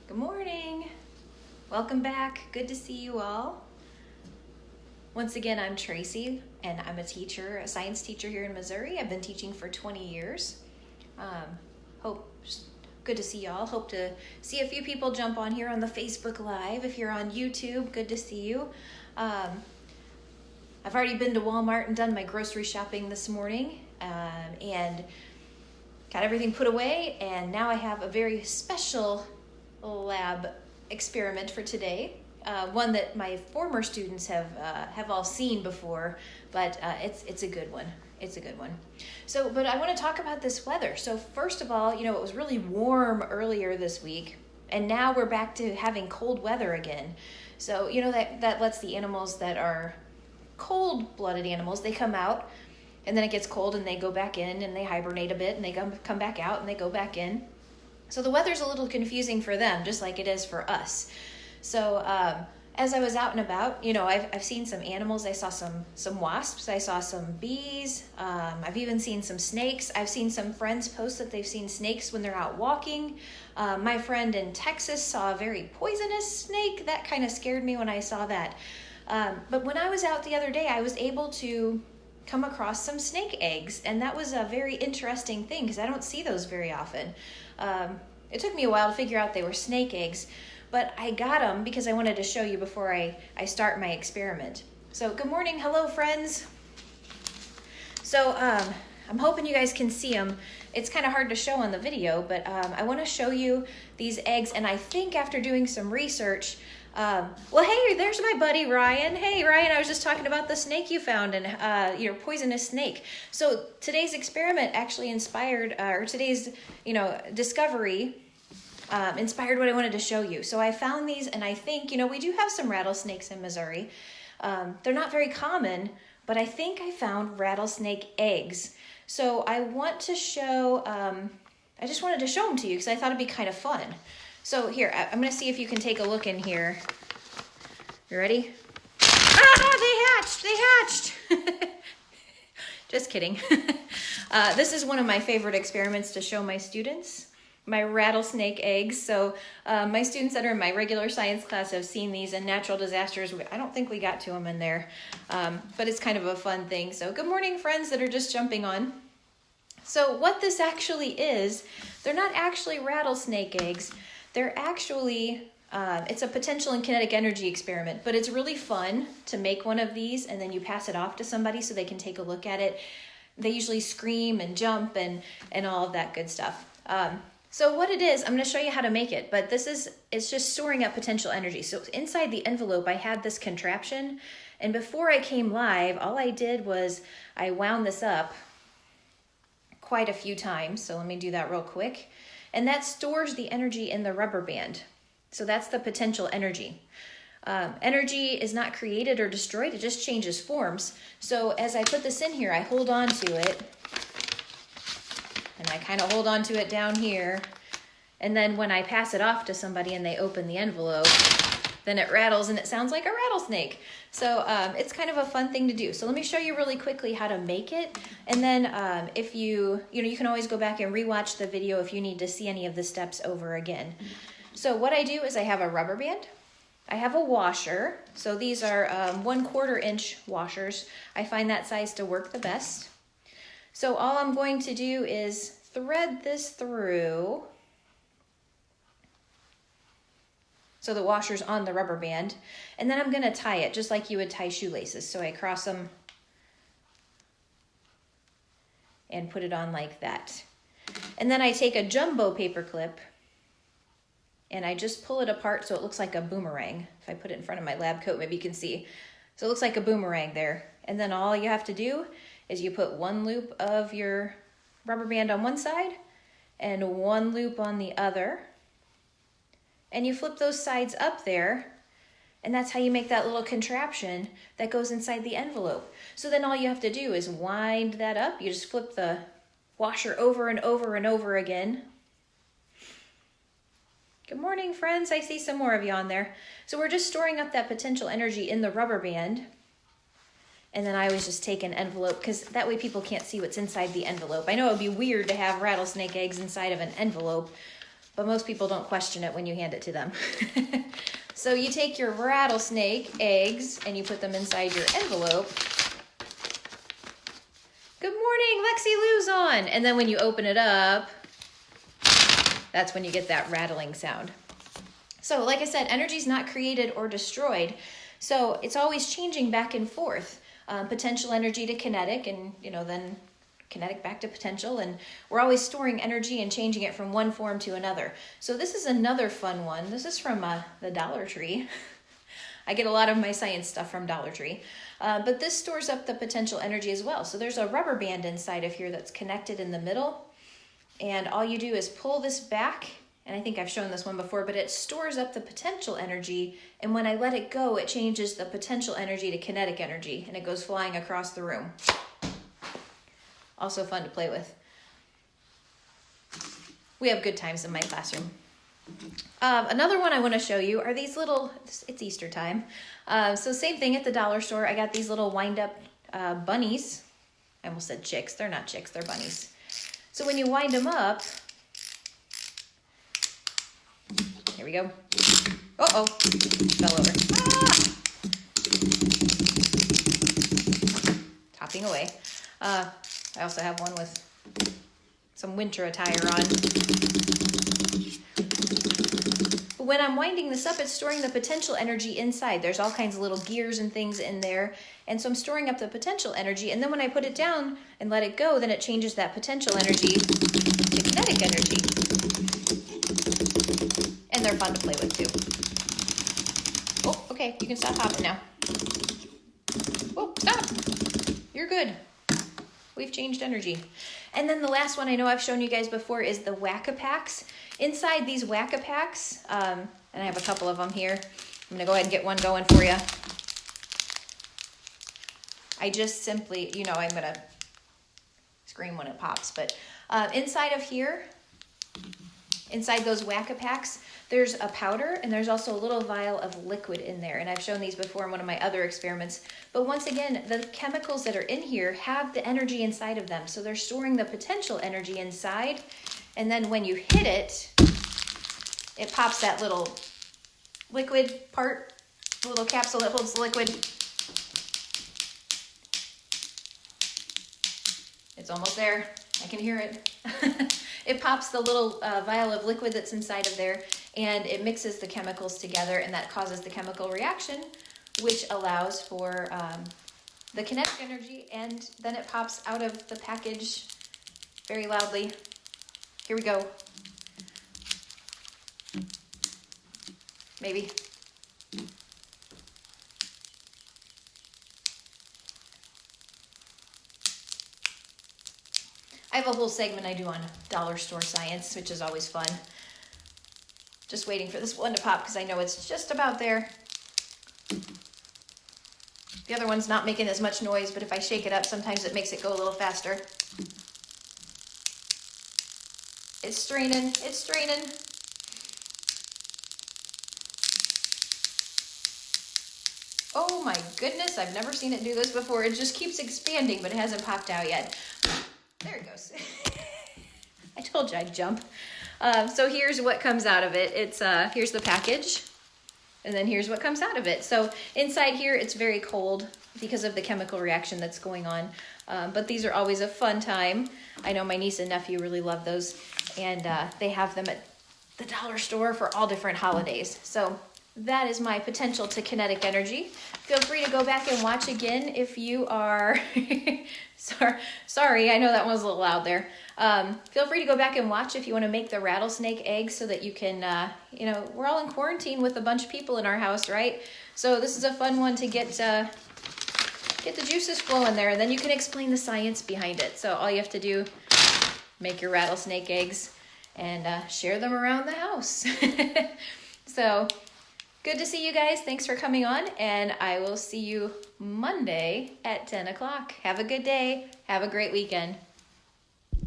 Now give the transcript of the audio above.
Good morning. Welcome back. Good to see you all. Once again, I'm Tracy, and I'm a teacher, a science teacher here in Missouri. I've been teaching for 20 years. Good to see y'all. Hope to see a few people jump on here on the Facebook Live. If you're on YouTube, good to see you. I've already been to Walmart and done my grocery shopping this morning, and got everything put away, and now I have a very special lab experiment for today. One that my former students have all seen before, but it's a good one. It's a good one. So, but I want to talk about this weather. So first of all, it was really warm earlier this week, and now we're back to having cold weather again. So, that lets the animals that are cold-blooded animals, they come out, and then it gets cold, and they go back in, and they hibernate a bit, and they come back out, and they go back in. So the weather's a little confusing for them, just like it is for us. So as I was out and about, I've seen some animals. I saw some wasps. I saw some bees. I've even seen some snakes. I've seen some friends post that they've seen snakes when they're out walking. My friend in Texas saw a very poisonous snake. That kind of scared me when I saw that. But when I was out the other day, I was able to come across some snake eggs, and that was a very interesting thing because I don't see those very often. It took me a while to figure out they were snake eggs, but I got them because I wanted to show you before I start my experiment. So good morning, hello friends. So I'm hoping you guys can see them. It's kind of hard to show on the video, but I want to show you these eggs, and I think after doing some research, well, hey, there's my buddy Ryan. Hey, Ryan, I was just talking about the snake you found, and your poisonous snake. So today's experiment actually inspired, or today's, discovery inspired what I wanted to show you. So I found these, and I think, we do have some rattlesnakes in Missouri. They're not very common, but I think I found rattlesnake eggs. So I want to show, I just wanted to show them to you because I thought it'd be kind of fun. So here, I'm going to see if you can take a look in here. You ready? Ah, they hatched! Just kidding. This is one of my favorite experiments to show my students, my rattlesnake eggs. So my students that are in my regular science class have seen these in natural disasters. I don't think we got to them in there, but it's kind of a fun thing. So good morning, friends that are just jumping on. So what this actually is, they're not actually rattlesnake eggs. They're actually, it's a potential and kinetic energy experiment, but it's really fun to make one of these and then you pass it off to somebody so they can take a look at it. They usually scream and jump and all of that good stuff. So what it is, I'm going to show you how to make it, but it's just storing up potential energy. So inside the envelope, I had this contraption, and before I came live, all I did was I wound this up quite a few times. So let me do that real quick. And that stores the energy in the rubber band. So that's the potential energy. Energy is not created or destroyed, it just changes forms. So as I put this in here, I hold on to it, and I kind of hold on to it down here. And then when I pass it off to somebody and they open the envelope, then it rattles and it sounds like a rattlesnake. So it's kind of a fun thing to do. So let me show you really quickly how to make it. And then if you can always go back and rewatch the video if you need to see any of the steps over again. So what I do is I have a rubber band. I have a washer. So these are 1/4 inch washers. I find that size to work the best. So all I'm going to do is thread this through. So the washer's on the rubber band, and then I'm going to tie it just like you would tie shoelaces. So I cross them and put it on like that. And then I take a jumbo paper clip and I just pull it apart so it looks like a boomerang. If I put it in front of my lab coat, maybe you can see. So it looks like a boomerang there. And then all you have to do is you put one loop of your rubber band on one side and one loop on the other. And you flip those sides up there, and that's how you make that little contraption that goes inside the envelope. So then all you have to do is wind that up. You just flip the washer over and over and over again. Good morning, friends. I see some more of you on there. So we're just storing up that potential energy in the rubber band. And then I always just take an envelope because that way people can't see what's inside the envelope. I know it would be weird to have rattlesnake eggs inside of an envelope, but most people don't question it when you hand it to them. So you take your rattlesnake eggs and you put them inside your envelope. Good morning, Lexi Lou's on. And then when you open it up, that's when you get that rattling sound. So like I said, energy is not created or destroyed. So it's always changing back and forth. Potential energy to kinetic, and then kinetic back to potential, and we're always storing energy and changing it from one form to another. So this is another fun one. This is from the Dollar Tree. I get a lot of my science stuff from Dollar Tree. But this stores up the potential energy as well. So there's a rubber band inside of here that's connected in the middle. And all you do is pull this back, and I think I've shown this one before, but it stores up the potential energy. And when I let it go, it changes the potential energy to kinetic energy, and it goes flying across the room. Also fun to play with. We have good times in my classroom. Another one I want to show you are these little, it's Easter time. So same thing at the dollar store. I got these little wind up bunnies. I almost said chicks. They're not chicks, they're bunnies. So when you wind them up, here we go. Uh-oh, fell over. Ah! Topping away. I also have one with some winter attire on. But when I'm winding this up, it's storing the potential energy inside. There's all kinds of little gears and things in there. And so I'm storing up the potential energy. And then when I put it down and let it go, then it changes that potential energy to kinetic energy. And they're fun to play with too. Oh, okay, you can stop hopping now. Oh, stop. You're good. We've changed energy. And then the last one I know I've shown you guys before is the Whack-A-Packs. Inside these Whack-A-Packs, and I have a couple of them here. I'm gonna go ahead and get one going for you. I just simply, I'm gonna scream when it pops, but inside of here, inside those Whack-A-Packs, there's a powder and there's also a little vial of liquid in there. And I've shown these before in one of my other experiments. But once again, the chemicals that are in here have the energy inside of them. So they're storing the potential energy inside. And then when you hit it, it pops that little liquid part, the little capsule that holds the liquid. It's almost there. I can hear it. It pops the little vial of liquid that's inside of there, and it mixes the chemicals together, and that causes the chemical reaction, which allows for the kinetic energy, and then it pops out of the package very loudly. Here we go. Maybe. I have a whole segment I do on dollar store science, which is always fun. Just waiting for this one to pop because I know it's just about there. The other one's not making as much noise, but if I shake it up, sometimes it makes it go a little faster. It's straining, it's straining. Oh my goodness, I've never seen it do this before. It just keeps expanding, but it hasn't popped out yet. There it goes. I told you I'd jump. So here's what comes out of it. It's here's the package, and then here's what comes out of it. So inside here, it's very cold because of the chemical reaction that's going on. But these are always a fun time. I know my niece and nephew really love those, and they have them at the dollar store for all different holidays. So that is my potential to kinetic energy. Feel free to go back and watch again if you are, sorry, I know that one was a little loud there. Feel free to go back and watch if you want to make the rattlesnake eggs so that you can, we're all in quarantine with a bunch of people in our house, right? So this is a fun one to get the juices flowing there, and then you can explain the science behind it. So all you have to do, make your rattlesnake eggs and share them around the house. So good to see you guys. Thanks for coming on, and I will see you Monday at 10 o'clock. Have a good day. Have a great weekend.